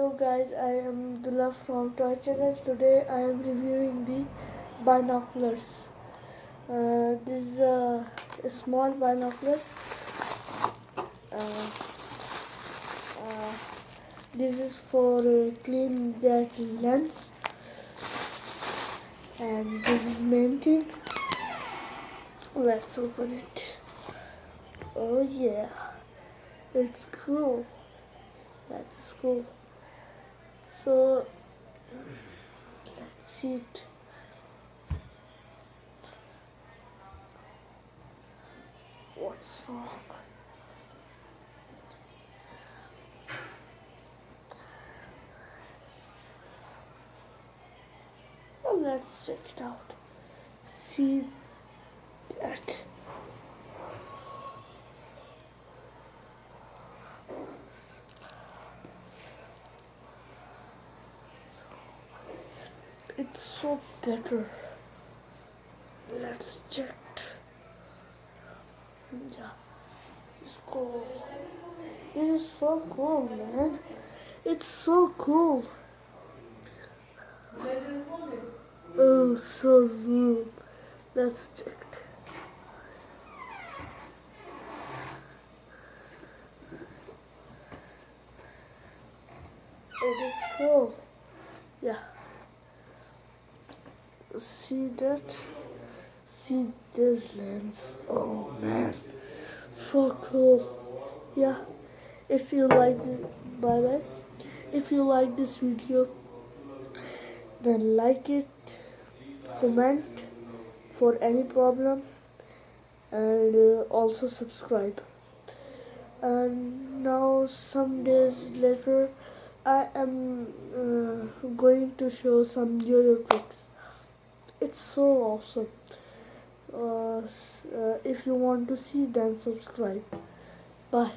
Hello guys, I am Abdullah from Toy Channel. Today I am reviewing the binoculars. This is a small binoculars. Uh, uh, this is for clean that lens, and this is main thing. Let's open it. Oh yeah, it's cool. That's cool. So let's see it. What's wrong? Well, let's check it out. See that. It's so better. Let's check. Yeah, it's cool. This is so cool, man. It's so cool. Oh, so zoom. Let's check. It is cool. Yeah. See that? See this lens. Oh man, so cool. Yeah. If you like this, bye bye. If you like this video, then like it, comment for any problem, and also subscribe. And now some days later, I am going to show some yo-yo tricks. It's so awesome. If you want to see, then subscribe. Bye.